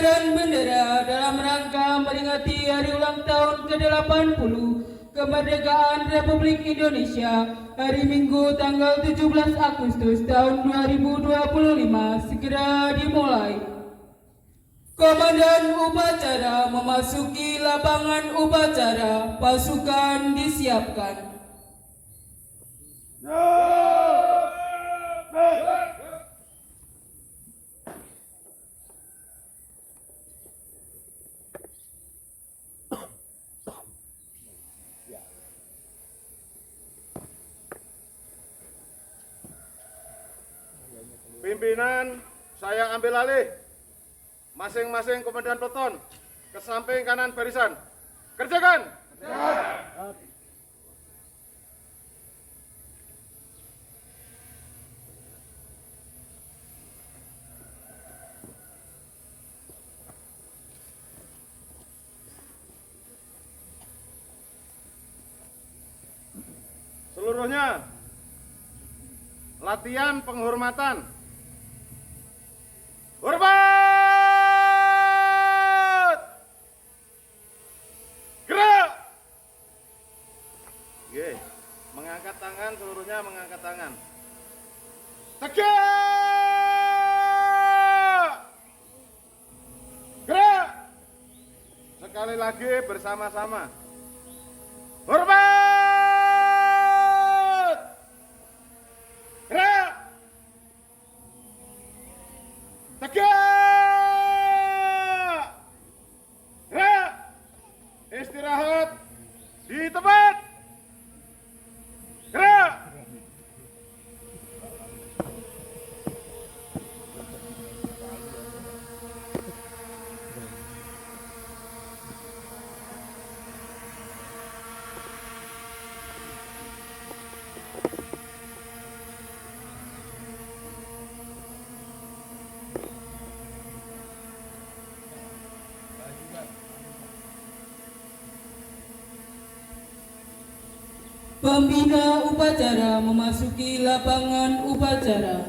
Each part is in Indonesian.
Pengibaran bendera dalam rangka memperingati hari ulang tahun ke-80 kemerdekaan Republik Indonesia hari Minggu tanggal 17 Agustus tahun 2025 segera dimulai. Komandan upacara memasuki lapangan upacara, pasukan disiapkan. Pimpinan, saya ambil alih. Masing-masing komandan peleton ke samping kanan barisan. Kerjakan. Seluruhnya latihan penghormatan. Hormat! Gerak! Oke, mengangkat tangan, seluruhnya mengangkat tangan. Tegak! Gerak! Sekali lagi bersama-sama. Hormat! Gerak! Tegak! Gerak! Istirahat di tempat. Gerak! Pembina upacara memasuki lapangan upacara.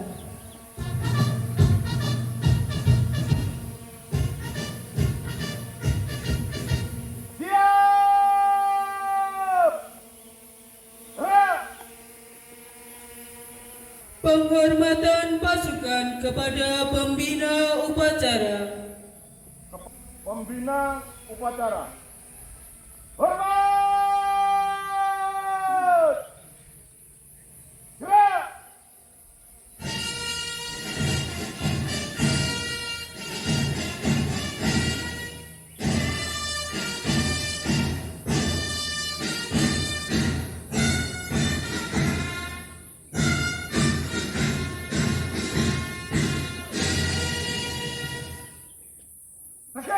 Siap! Gerak! Penghormatan pasukan kepada pembina upacara. Pembina upacara. Hormat! Gerak! Tegak!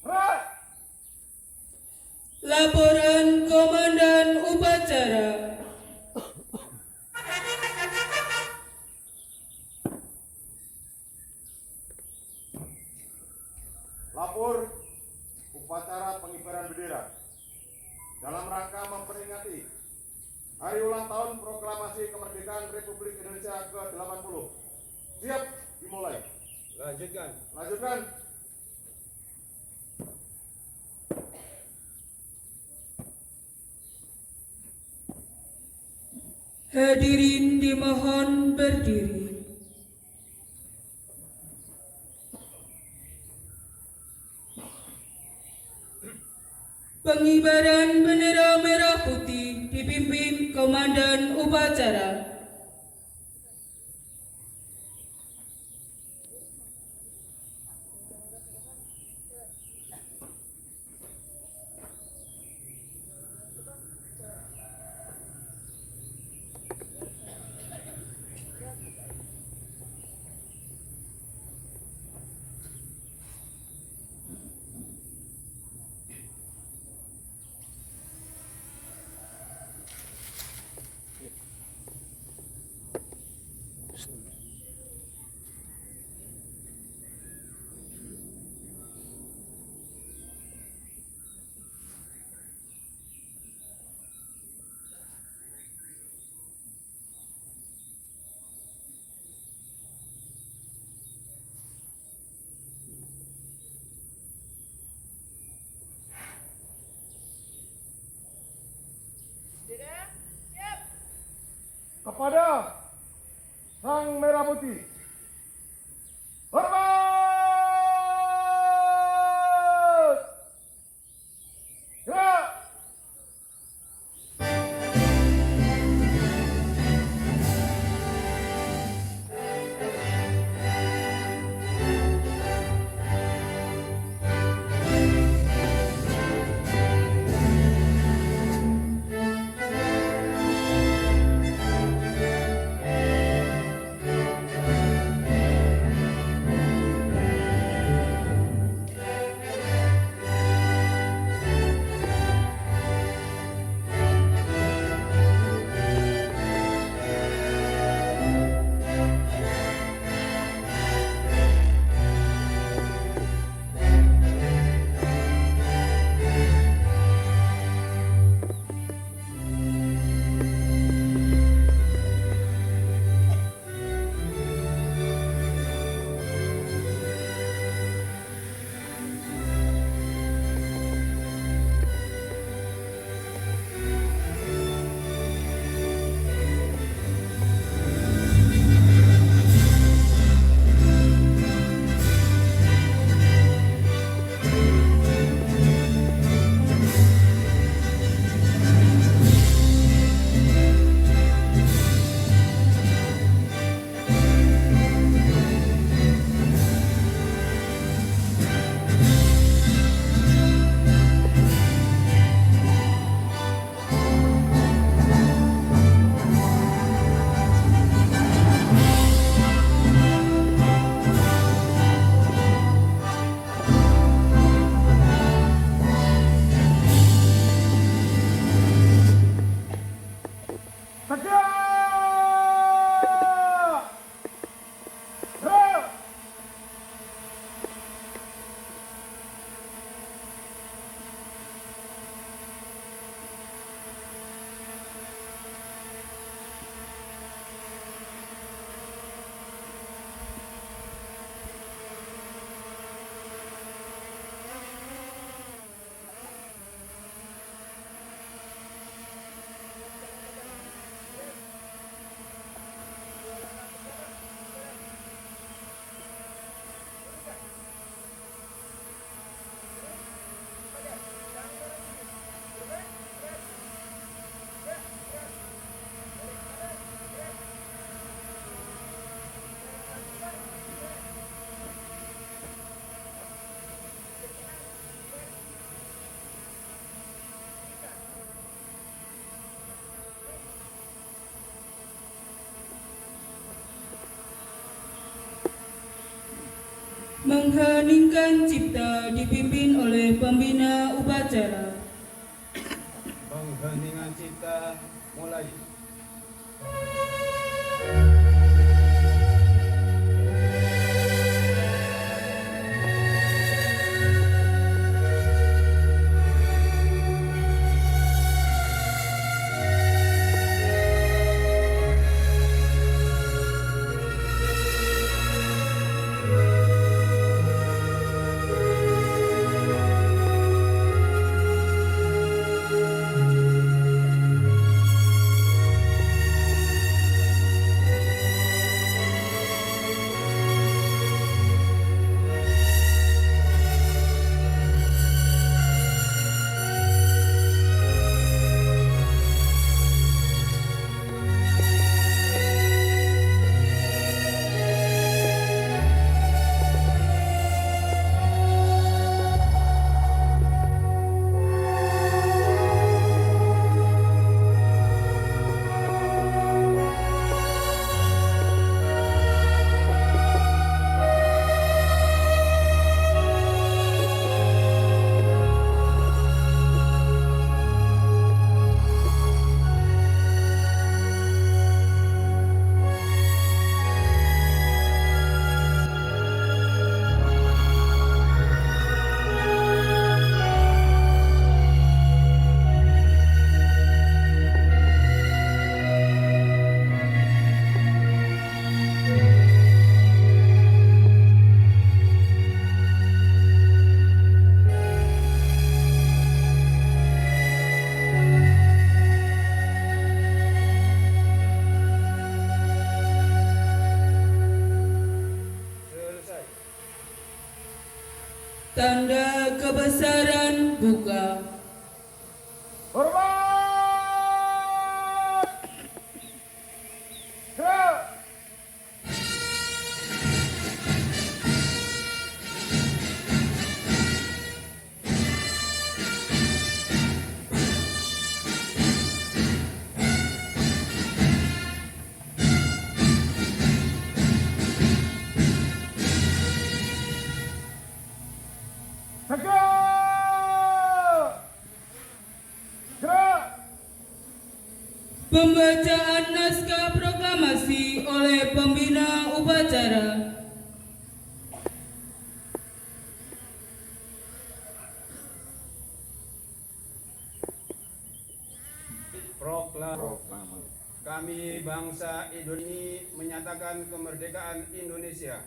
Gerak! Laporan Komandan Upacara. Lapor upacara pengibaran bendera dalam rangka memperingati hari ulang tahun proklamasi kemerdekaan Republik Indonesia ke-80. Siap dimulai. Lanjutkan. Lanjutkan. Hadirin dimohon berdiri. Pengibaran bendera merah putih dipimpin Komandan Upacara. kepada Sang Merah Putih. Hormat! Gerak! Mengheningkan cipta dipimpin oleh pembina upacara. Pengheningan cipta mulai. Tanda kebesaran buka. Hormat! Gerak! Tegak! Gerak! Pembacaan naskah proklamasi oleh pembina upacara. Proklamasi. Kami bangsa Indonesia menyatakan kemerdekaan Indonesia.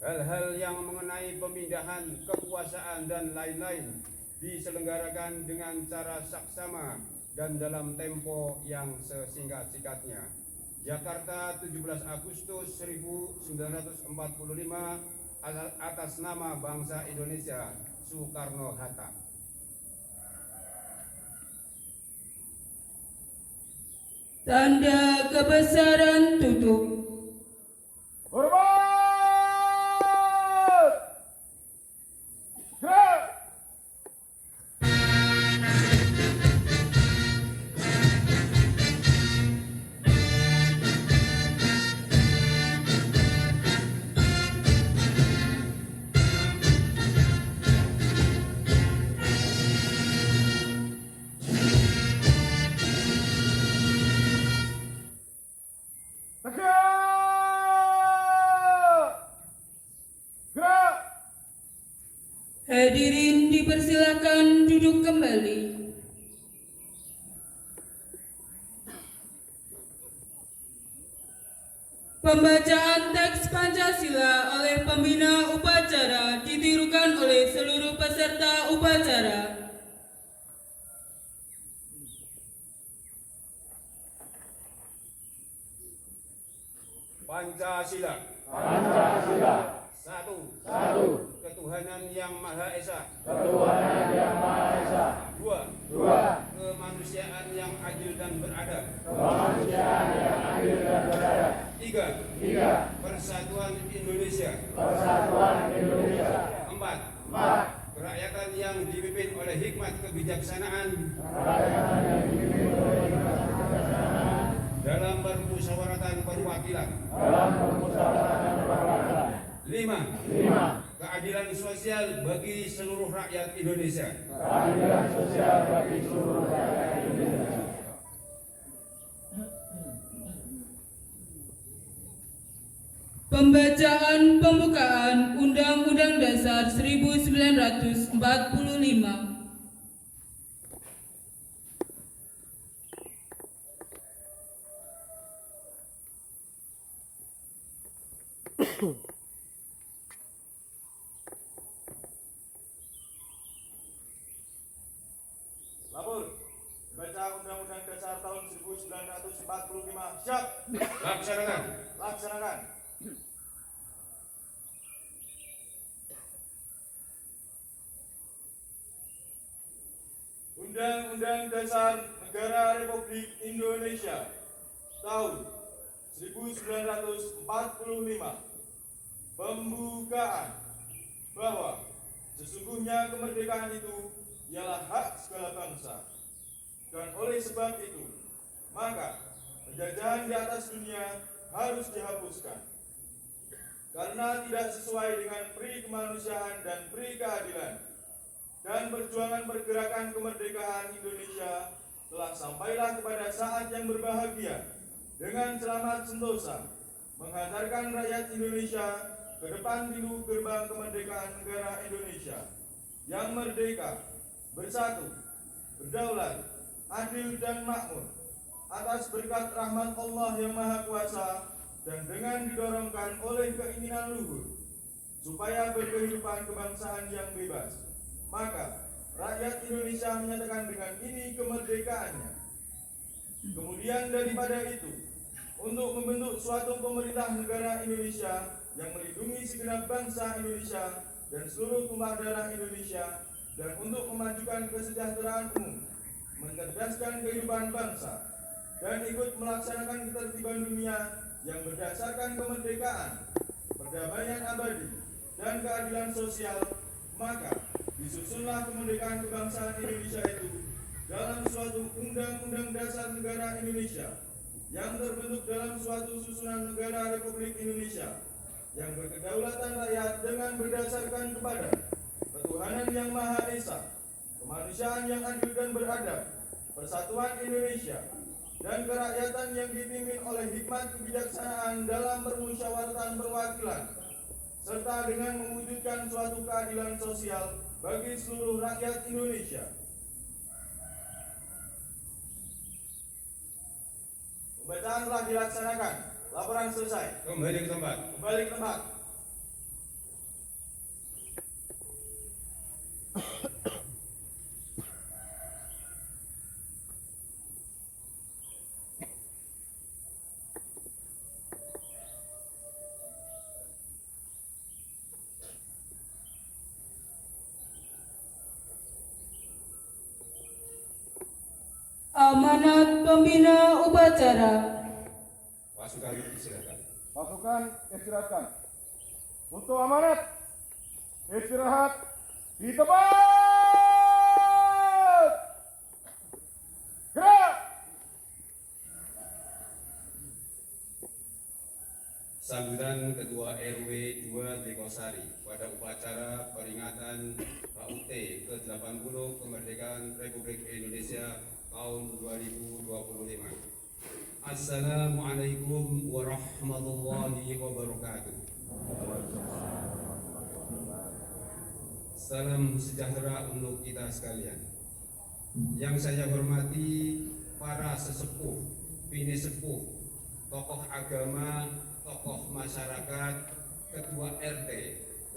Hal-hal yang mengenai pemindahan kekuasaan dan lain-lain diselenggarakan dengan cara saksama dan dalam tempo yang sesingkat-singkatnya. Jakarta, 17 Agustus 1945, atas nama bangsa Indonesia, Soekarno-Hatta. Tanda kebesaran tutup. Hormat! Gerak! Tegak! Gerak! Hadirin dipersilakan duduk kembali. Pembacaan teks Pancasila oleh pembina upacara ditirukan oleh seluruh peserta upacara. Pancasila. Pancasila. Satu. Satu. Ketuhanan yang Maha Esa. Ketuhanan yang Maha Esa. Dua. Dua. Kemanusiaan yang adil dan beradab. Kemanusiaan yang adil dan beradab. Tiga. Tiga. Persatuan Indonesia. Persatuan Indonesia. Empat. Empat. Kerakyatan yang dipimpin oleh hikmat kebijaksanaan dalam permusyawaratan perwakilan. Dalam permusyawaratan perwakilan. Lima. Lima. Keadilan sosial bagi seluruh rakyat Indonesia. Keadilan sosial bagi seluruh rakyat Indonesia. Pembacaan pembukaan Undang-Undang Dasar 1945. Lapor. Baca Undang-Undang Dasar tahun 1945. Siap. Laksanakan. Laksanakan. Undang-Undang Dasar Negara Republik Indonesia tahun 1945. Pembukaan bahwa sesungguhnya kemerdekaan itu ialah hak segala bangsa, dan oleh sebab itu maka penjajahan di atas dunia harus dihapuskan karena tidak sesuai dengan pri kemanusiaan dan pri keadilan, dan perjuangan pergerakan kemerdekaan Indonesia telah sampailah kepada saat yang berbahagia dengan selamat sentosa menghantarkan rakyat Indonesia ke depan pintu gerbang kemerdekaan negara Indonesia yang merdeka, bersatu, berdaulat, adil dan makmur atas berkat rahmat Allah yang Maha Kuasa, dan dengan didorongkan oleh keinginan luhur supaya berkehidupan kebangsaan yang bebas, maka rakyat Indonesia menyatakan dengan ini kemerdekaannya. Kemudian daripada itu, untuk membentuk suatu pemerintah negara Indonesia yang melindungi segenap bangsa Indonesia dan seluruh tumpah darah Indonesia, dan untuk memajukan kesejahteraan umum, mencerdaskan kehidupan bangsa, dan ikut melaksanakan ketertiban dunia yang berdasarkan kemerdekaan, perdamaian abadi, dan keadilan sosial, maka disusunlah kemerdekaan kebangsaan Indonesia itu dalam suatu Undang-Undang Dasar Negara Indonesia yang terbentuk dalam suatu susunan negara Republik Indonesia yang berkedaulatan rakyat dengan berdasarkan kepada ketuhanan yang Maha Esa, kemanusiaan yang adil dan beradab, persatuan Indonesia, dan kerakyatan yang dipimpin oleh hikmat kebijaksanaan dalam permusyawaratan perwakilan, serta dengan mewujudkan suatu keadilan sosial bagi seluruh rakyat Indonesia. Pembacaan telah dilaksanakan. Laporan selesai. Kembali ke tempat. Kembali ke tempat. Amanat Pembina Upacara. Pasukan silakan. Pasukan istirahatkan. Untuk amanat istirahat di tempat. Gerak. Sambutan Ketua RW 2 Likosari pada upacara peringatan HUT ke-80 Kemerdekaan Republik Indonesia tahun 2025. Assalamualaikum warahmatullahi wabarakatuh. Salam sejahtera untuk kita sekalian. Yang saya hormati para sesepuh, bini sepuh, tokoh agama, tokoh masyarakat, ketua RT,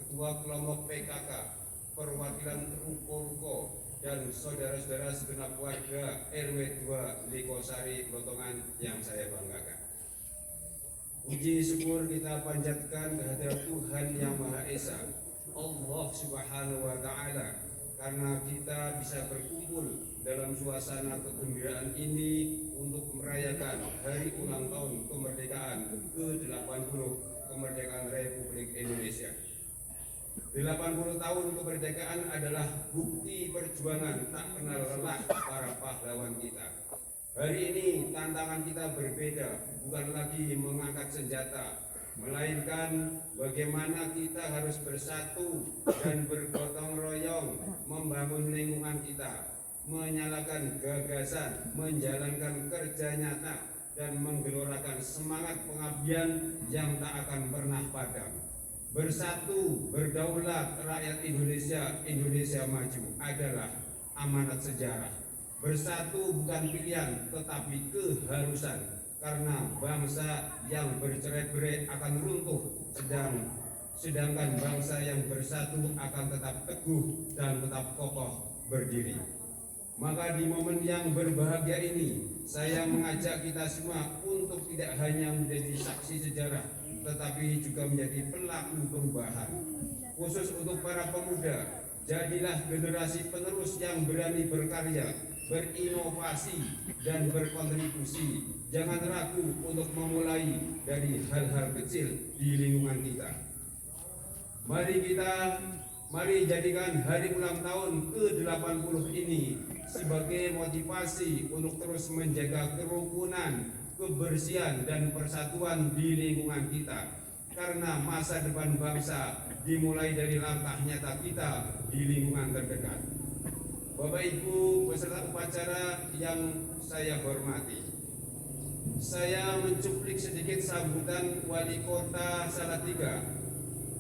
ketua kelompok PKK, perwakilan ruko-ruko, dan saudara-saudara segenap warga RW 2 Likosari Blotongan yang saya banggakan. Puji syukur kita panjatkan kehadirat Tuhan Yang Maha Esa, Allah Subhanahu wa Ta'ala, karena kita bisa berkumpul dalam suasana kegembiraan ini untuk merayakan hari ulang tahun kemerdekaan ke-80 kemerdekaan Republik Indonesia. 80 tahun kemerdekaan adalah bukti perjuangan tak kenal lelah para pahlawan kita. Hari ini tantangan kita berbeda, bukan lagi mengangkat senjata, melainkan bagaimana kita harus bersatu dan bergotong royong membangun lingkungan kita, menyalakan gagasan, menjalankan kerja nyata, dan menggelorakan semangat pengabdian yang tak akan pernah padam. Bersatu, berdaulat rakyat Indonesia, Indonesia maju adalah amanat sejarah. Bersatu bukan pilihan, tetapi keharusan. Karena bangsa yang bercerai-berai akan runtuh, sedangkan bangsa yang bersatu akan tetap teguh dan tetap kokoh berdiri. Maka di momen yang berbahagia ini, saya mengajak kita semua untuk tidak hanya menjadi saksi sejarah, tetapi juga menjadi pelaku perubahan. Khusus untuk para pemuda, jadilah generasi penerus yang berani berkarya, berinovasi, dan berkontribusi. Jangan ragu untuk memulai dari hal-hal kecil di lingkungan kita. Mari jadikan hari ulang tahun ke-80 ini sebagai motivasi untuk terus menjaga kerukunan, kebersihan, dan persatuan di lingkungan kita. Karena masa depan bangsa dimulai dari langkah nyata kita di lingkungan terdekat. Bapak Ibu peserta upacara yang saya hormati, saya mencuplik sedikit sambutan Wali Kota Salatiga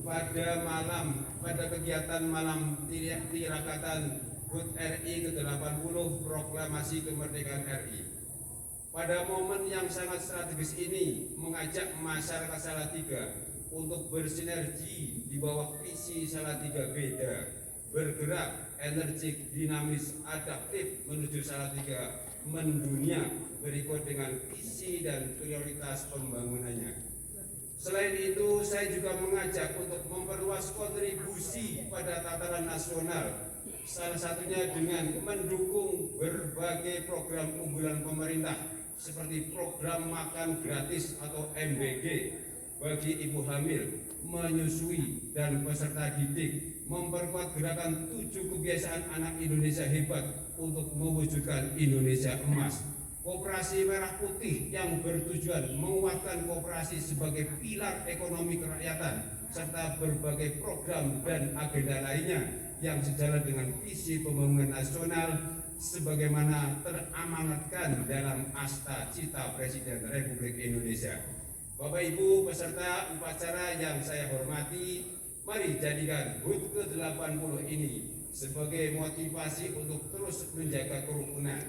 pada kegiatan malam tirakatan HUT RI ke-80 Proklamasi Kemerdekaan RI. Pada momen yang sangat strategis ini, mengajak masyarakat Salatiga untuk bersinergi di bawah visi Salatiga Beda, bergerak, energik, dinamis, adaptif menuju Salatiga mendunia berikut dengan visi dan prioritas pembangunannya. Selain itu, saya juga mengajak untuk memperluas kontribusi pada tataran nasional, salah satunya dengan mendukung berbagai program unggulan pemerintah seperti program makan gratis atau MBG bagi ibu hamil, menyusui, dan peserta didik, memperkuat gerakan 7 kebiasaan anak Indonesia hebat untuk mewujudkan Indonesia emas. Koperasi Merah Putih yang bertujuan menguatkan koperasi sebagai pilar ekonomi kerakyatan serta berbagai program dan agenda lainnya yang sejalan dengan visi pembangunan nasional sebagaimana teramanatkan dalam Asta Cita Presiden Republik Indonesia. Bapak Ibu peserta upacara yang saya hormati, mari jadikan HUT ke-80 ini sebagai motivasi untuk terus menjaga kerukunan,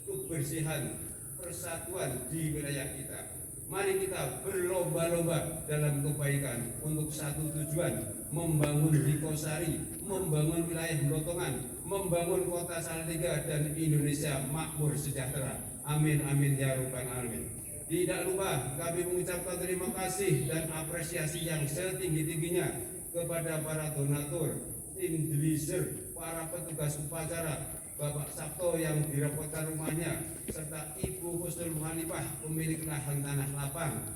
kebersihan, persatuan di wilayah kita. Mari kita berlomba-lomba dalam kebaikan untuk satu tujuan, membangun Dikosari, membangun wilayah Blotongan, membangun kota Salatiga dan Indonesia makmur sejahtera. Amin amin ya rabbal alamin. Tidak lupa kami mengucapkan terima kasih dan apresiasi yang setinggi-tingginya kepada para donatur, tim deliver, para petugas upacara, Bapak Sabto yang direpotkan rumahnya, serta Ibu Husnul Muhalifah pemilik lahan tanah lapang,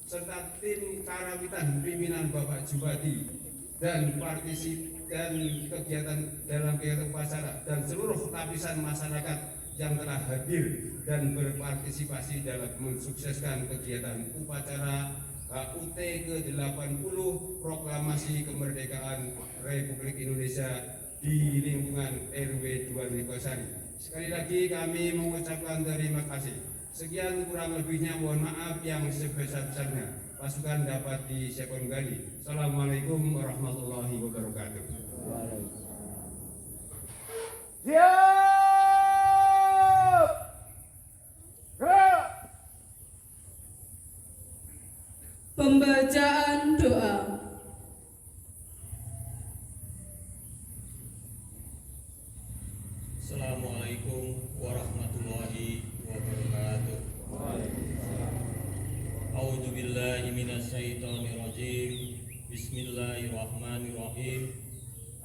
serta tim karawitan pimpinan Bapak Jubadi dan kegiatan dalam kegiatan upacara dan seluruh lapisan masyarakat yang telah hadir dan berpartisipasi dalam mensukseskan kegiatan upacara HUT ke-80 Proklamasi Kemerdekaan Republik Indonesia di lingkungan RW 2 Dikosari. Sekali lagi kami mengucapkan terima kasih. Sekian kurang lebihnya mohon maaf yang sebesar-besarnya. Pasukan dapat disiap kembali. Assalamualaikum warahmatullahi wabarakatuh. Siap! Gerak! Pembacaan doa. Assalamualaikum warahmatullahi wabarakatuh. A'udzubillahi minasyaitonirrajim. Bismillahirrahmanirrahim.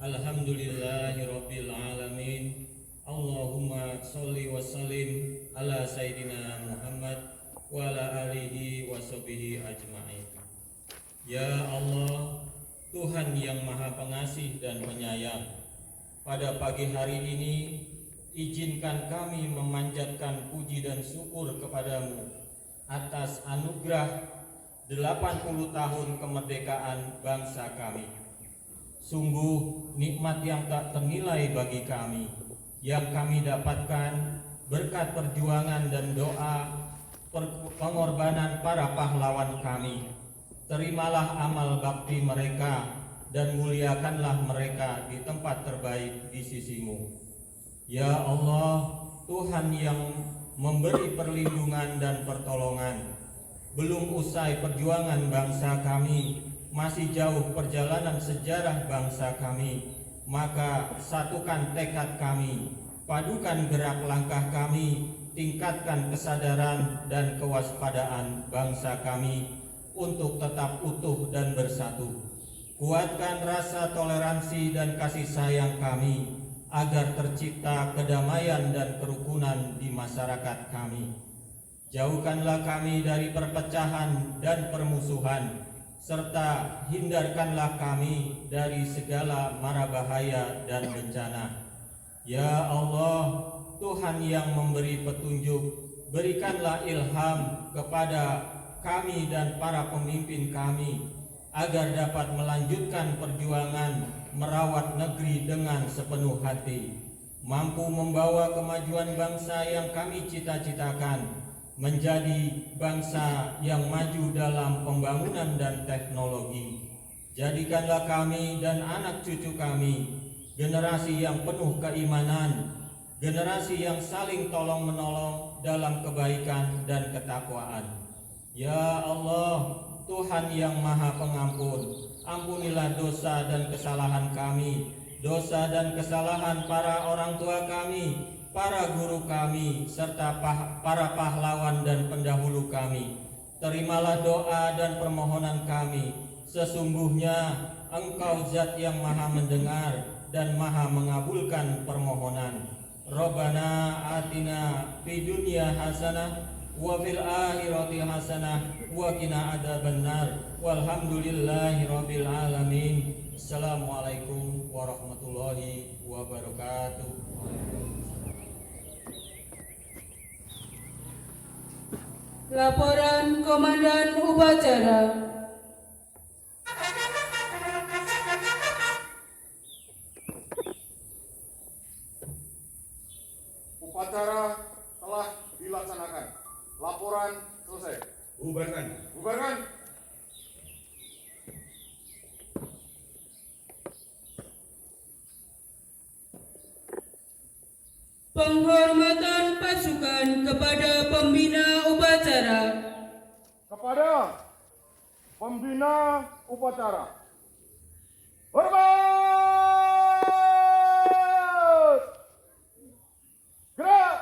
Alhamdulillahirabbil alamin. Allahumma sholli wa sallim ala sayyidina Muhammad wa ala alihi wa sahbihi ajma'in. Ya Allah, Tuhan yang Maha Pengasih dan Penyayang, pada pagi hari ini izinkan kami memanjatkan puji dan syukur kepadamu atas anugerah 80 tahun kemerdekaan bangsa kami. Sungguh nikmat yang tak ternilai bagi kami yang kami dapatkan berkat perjuangan dan doa pengorbanan para pahlawan kami. Terimalah amal bakti mereka dan muliakanlah mereka di tempat terbaik di sisimu. Ya Allah, Tuhan yang memberi perlindungan dan pertolongan. Belum usai perjuangan bangsa kami, masih jauh perjalanan sejarah bangsa kami, maka satukan tekad kami, padukan gerak langkah kami, tingkatkan kesadaran dan kewaspadaan bangsa kami untuk tetap utuh dan bersatu. Kuatkan rasa toleransi dan kasih sayang kami agar tercipta kedamaian dan kerukunan di masyarakat kami. Jauhkanlah kami dari perpecahan dan permusuhan, serta hindarkanlah kami dari segala mara bahaya dan bencana. Ya Allah, Tuhan yang memberi petunjuk, berikanlah ilham kepada kami dan para pemimpin kami agar dapat melanjutkan perjuangan merawat negeri dengan sepenuh hati, mampu membawa kemajuan bangsa yang kami cita-citakan menjadi bangsa yang maju dalam pembangunan dan teknologi. Jadikanlah kami dan anak cucu kami generasi yang penuh keimanan, generasi yang saling tolong-menolong dalam kebaikan dan ketakwaan. Ya Allah, Tuhan yang Maha Pengampun, ampunilah dosa dan kesalahan kami, dosa dan kesalahan para orang tua kami, para guru kami, serta para pahlawan dan pendahulu kami. terimalah doa dan permohonan kami. Sesungguhnya Engkau zat yang maha mendengar dan maha mengabulkan permohonan. Rabbana atina fid dunya hasanah wa fil akhirati hasanah wa qina adzabannar. Walhamdulillahi rabbil alamin. Assalamualaikum warahmatullahi wabarakatuh. Laporan Komandan Upacara. Upacara telah dilaksanakan. Laporan selesai. Bubarkan. Bubarkan. Penghormatan pasukan kepada pembina upacara. Kepada pembina upacara. Hormat! Gerak!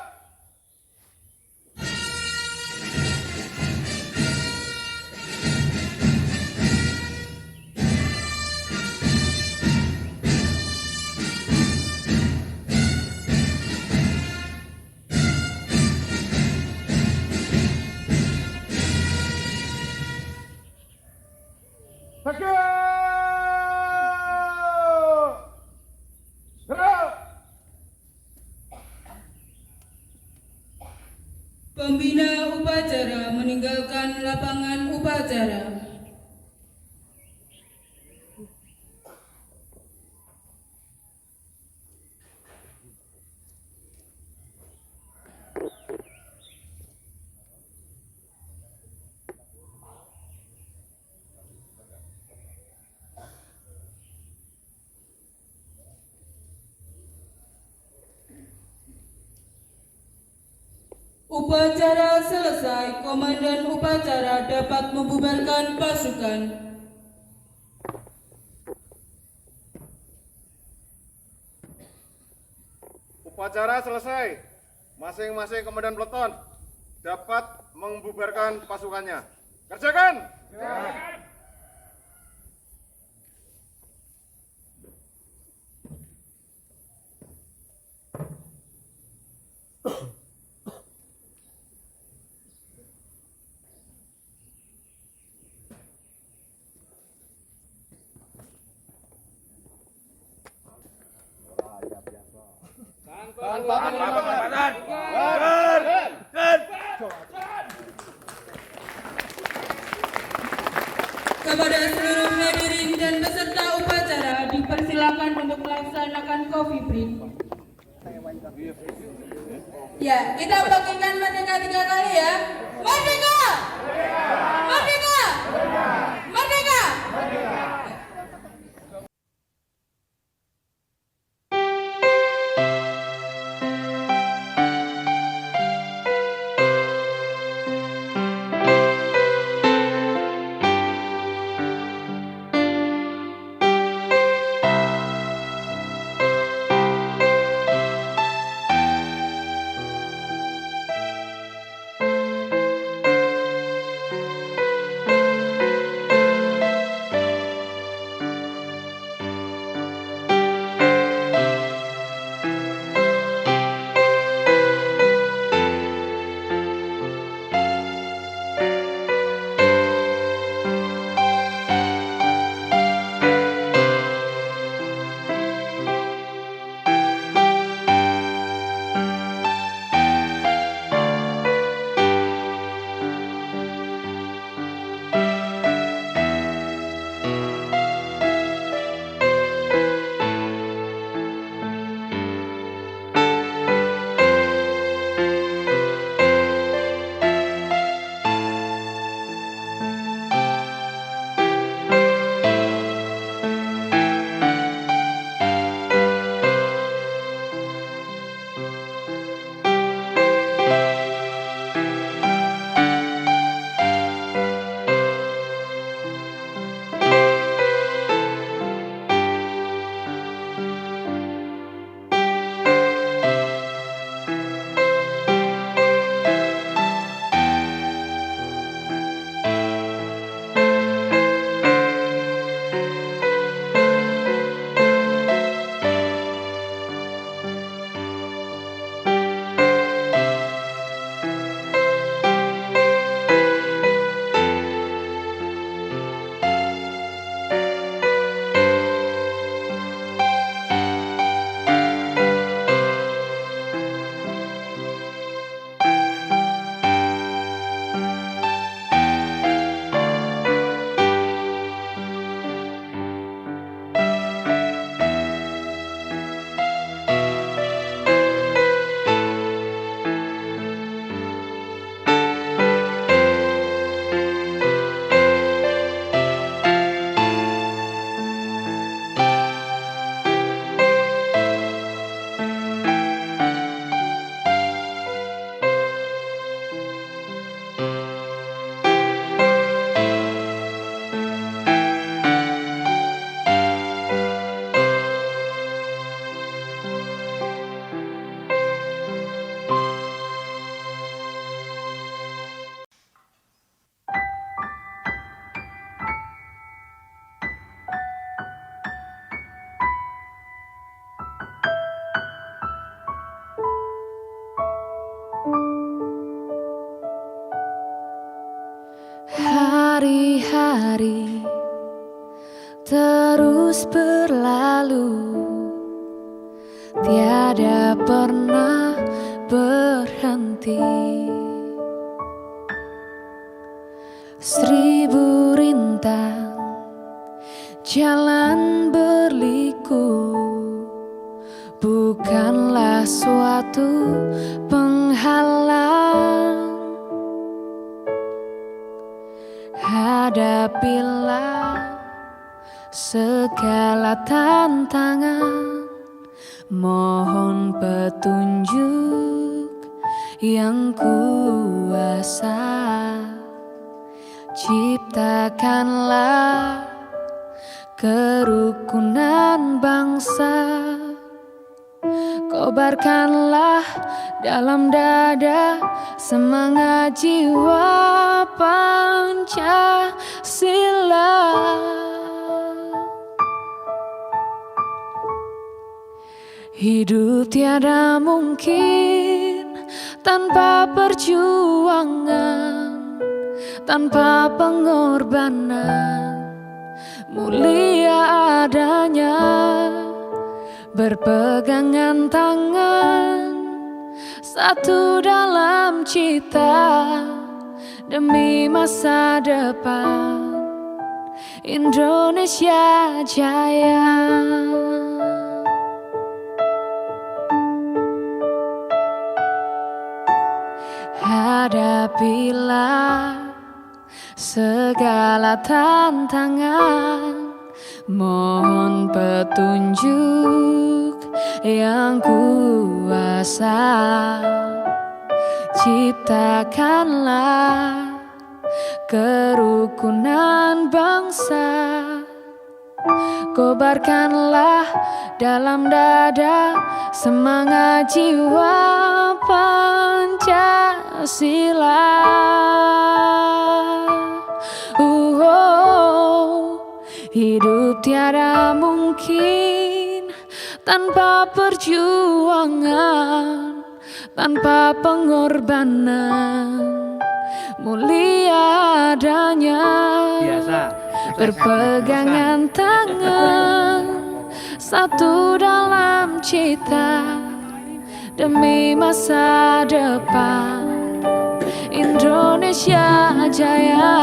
Gerak! Pembina upacara meninggalkan lapangan upacara. Upacara selesai, komandan upacara dapat membubarkan pasukan. Upacara selesai. Masing-masing komandan peleton dapat membubarkan pasukannya. Kerjakan! Kepada seluruh hadirin dan peserta upacara dipersilakan untuk melaksanakan coffee break. Ya, kita bangkitkan merdeka 3 kali ya. Merdeka! Merdeka! Merdeka! hari terus berlalu, tiada pernah berhenti. Seribu rintang jalan berliku bukanlah suatu penghalang. Hadapilah segala tantangan, mohon petunjuk yang kuasa. Ciptakanlah kerukunan bangsa, kobarkanlah dalam dada semangat jiwa Pancasila. Hidup tiada mungkin tanpa perjuangan, tanpa pengorbanan. Mulia adanya berpegangan tangan, satu dalam cita demi masa depan Indonesia Jaya. Hadapilah segala tantangan, mohon petunjuk yang kuasa. Ciptakanlah kerukunan bangsa, kobarkanlah dalam dada semangat jiwa Pancasila. Hidup tiada mungkin tanpa perjuangan, tanpa pengorbanan. Mulia adanya berpegangan tangan, satu dalam cita demi masa depan Indonesia Jaya.